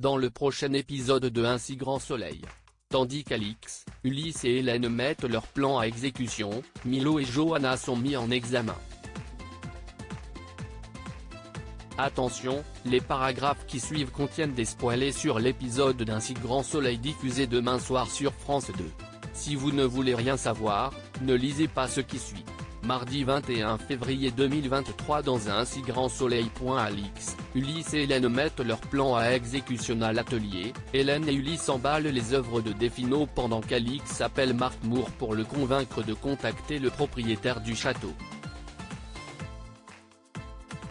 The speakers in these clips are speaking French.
dans le prochain épisode de Un si grand soleil. Tandis qu'Alix, Ulysse et Hélène mettent leur plan à exécution, Milo et Johanna sont mis en examen. Attention, les paragraphes qui suivent contiennent des spoilers sur l'épisode d'Un si grand soleil diffusé demain soir sur France 2. Si vous ne voulez rien savoir, ne lisez pas ce qui suit. Mardi 21 février 2023 dans Un si grand soleil. Alix, Ulysse et Hélène mettent leur plan à exécution à l'atelier. Hélène et Ulysse emballent les œuvres de Defino pendant qu'Alix appelle Marc Moore pour le convaincre de contacter le propriétaire du château.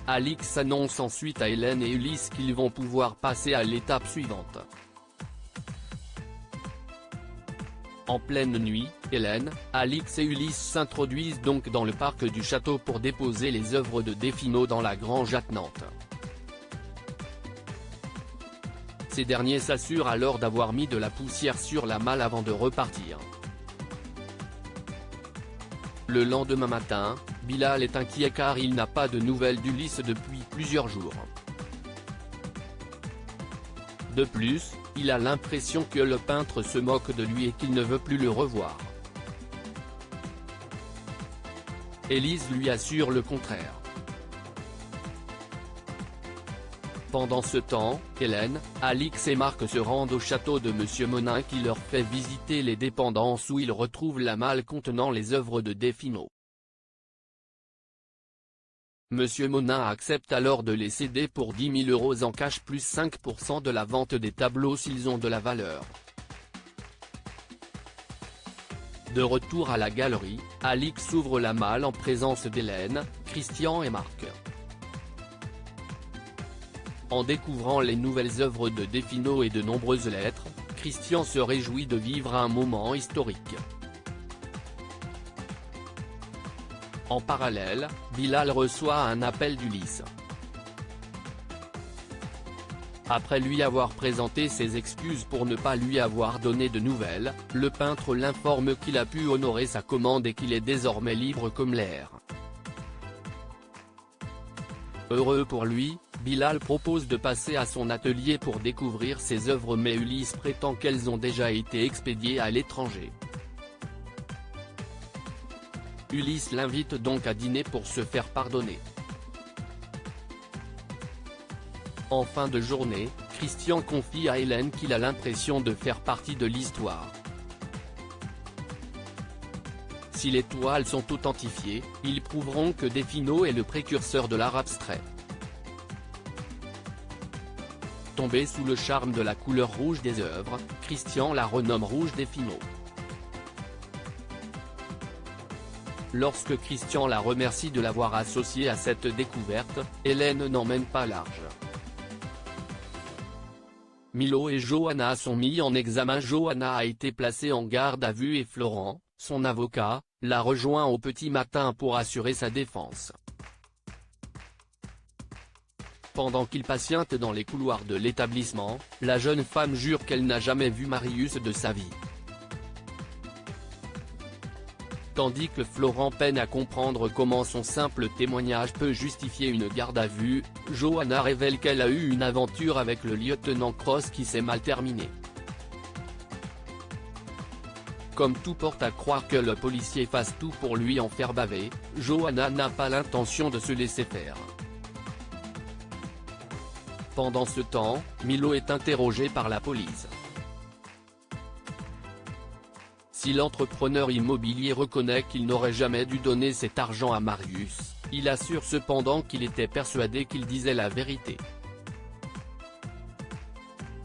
Alix annonce ensuite à Hélène et Ulysse qu'ils vont pouvoir passer à l'étape suivante. En pleine nuit, Hélène, Alix et Ulysse s'introduisent donc dans le parc du château pour déposer les œuvres de Defino dans la grange attenante. Ces derniers s'assurent alors d'avoir mis de la poussière sur la malle avant de repartir. Le lendemain matin, Bilal est inquiet car il n'a pas de nouvelles d'Ulysse depuis plusieurs jours. De plus, il a l'impression que le peintre se moque de lui et qu'il ne veut plus le revoir. Élise lui assure le contraire. Pendant ce temps, Hélène, Alix et Marc se rendent au château de Monsieur Monin qui leur fait visiter les dépendances où ils retrouvent la malle contenant les œuvres de Defino. Monsieur Monin accepte alors de les céder pour 10 000 € en cash plus 5% de la vente des tableaux s'ils ont de la valeur. De retour à la galerie, Alix ouvre la malle en présence d'Hélène, Christian et Marc. En découvrant les nouvelles œuvres de Defino et de nombreuses lettres, Christian se réjouit de vivre un moment historique. En parallèle, Bilal reçoit un appel d'Ulysse. Après lui avoir présenté ses excuses pour ne pas lui avoir donné de nouvelles, le peintre l'informe qu'il a pu honorer sa commande et qu'il est désormais libre comme l'air. Heureux pour lui, Bilal propose de passer à son atelier pour découvrir ses œuvres mais Ulysse prétend qu'elles ont déjà été expédiées à l'étranger. Ulysse l'invite donc à dîner pour se faire pardonner. En fin de journée, Christian confie à Hélène qu'il a l'impression de faire partie de l'histoire. Si les toiles sont authentifiées, ils prouveront que Defino est le précurseur de l'art abstrait. Tombé sous le charme de la couleur rouge des œuvres, Christian la renomme Rouge Defino. Lorsque Christian la remercie de l'avoir associée à cette découverte, Hélène n'emmène pas large. Milo et Johanna sont mis en examen. Johanna a été placée en garde à vue et Florent, son avocat, l'a rejoint au petit matin pour assurer sa défense. Pendant qu'il patiente dans les couloirs de l'établissement, la jeune femme jure qu'elle n'a jamais vu Marius de sa vie. Tandis que Florent peine à comprendre comment son simple témoignage peut justifier une garde à vue, Johanna révèle qu'elle a eu une aventure avec le lieutenant Cross qui s'est mal terminée. Comme tout porte à croire que le policier fasse tout pour lui en faire baver, Johanna n'a pas l'intention de se laisser faire. Pendant ce temps, Milo est interrogé par la police. Si l'entrepreneur immobilier reconnaît qu'il n'aurait jamais dû donner cet argent à Marius, il assure cependant qu'il était persuadé qu'il disait la vérité.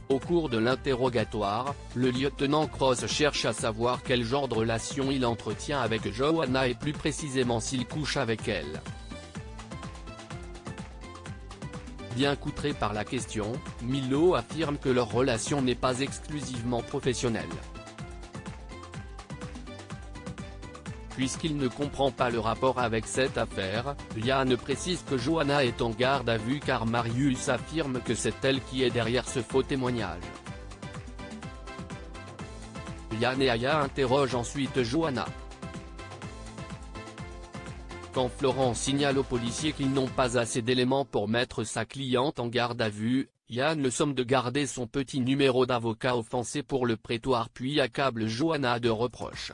Au cours de l'interrogatoire, le lieutenant Cross cherche à savoir quel genre de relation il entretient avec Johanna et plus précisément s'il couche avec elle. Bien qu'outré par la question, Milo affirme que leur relation n'est pas exclusivement professionnelle. Puisqu'il ne comprend pas le rapport avec cette affaire, Yann précise que Johanna est en garde à vue car Marius affirme que c'est elle qui est derrière ce faux témoignage. Yann et Aya interrogent ensuite Johanna. Quand Florent signale aux policiers qu'ils n'ont pas assez d'éléments pour mettre sa cliente en garde à vue, Yann le somme de garder son petit numéro d'avocat offensé pour le prétoire puis accable Johanna de reproches.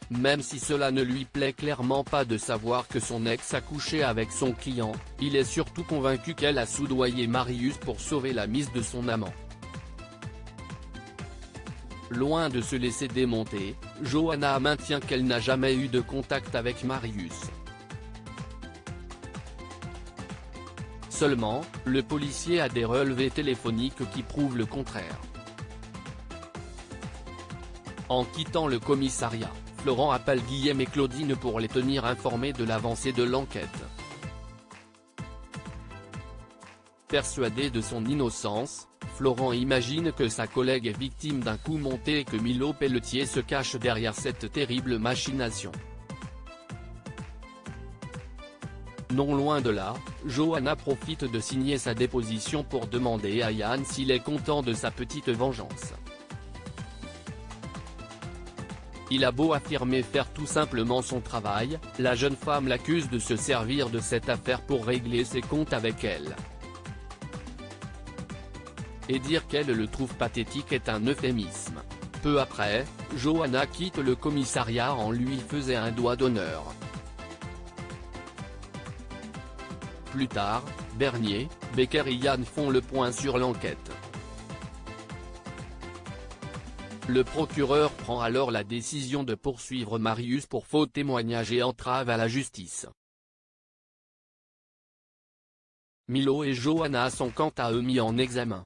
Même si cela ne lui plaît clairement pas de savoir que son ex a couché avec son client, il est surtout convaincu qu'elle a soudoyé Marius pour sauver la mise de son amant. Loin de se laisser démonter, Johanna maintient qu'elle n'a jamais eu de contact avec Marius. Seulement, le policier a des relevés téléphoniques qui prouvent le contraire. En quittant le commissariat, Florent appelle Guillaume et Claudine pour les tenir informés de l'avancée de l'enquête. Persuadé de son innocence, Florent imagine que sa collègue est victime d'un coup monté et que Milo Pelletier se cache derrière cette terrible machination. Non loin de là, Johanna profite de signer sa déposition pour demander à Yann s'il est content de sa petite vengeance. Il a beau affirmer faire tout simplement son travail, la jeune femme l'accuse de se servir de cette affaire pour régler ses comptes avec elle. Et dire qu'elle le trouve pathétique est un euphémisme. Peu après, Johanna quitte le commissariat en lui faisant un doigt d'honneur. Plus tard, Bernier, Becker et Yann font le point sur l'enquête. Le procureur prend alors la décision de poursuivre Marius pour faux témoignage et entrave à la justice. Milo et Johanna sont quant à eux mis en examen.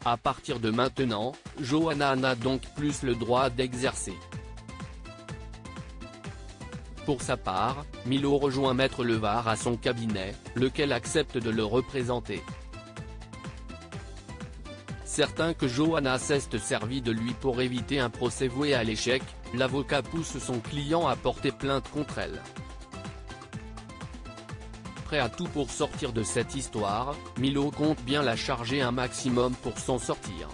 À partir de maintenant, Johanna n'a donc plus le droit d'exercer. Pour sa part, Milo rejoint Maître Levard à son cabinet, lequel accepte de le représenter. Certain que Johanna s'est servi de lui pour éviter un procès voué à l'échec, l'avocat pousse son client à porter plainte contre elle. Prêt à tout pour sortir de cette histoire, Milo compte bien la charger un maximum pour s'en sortir.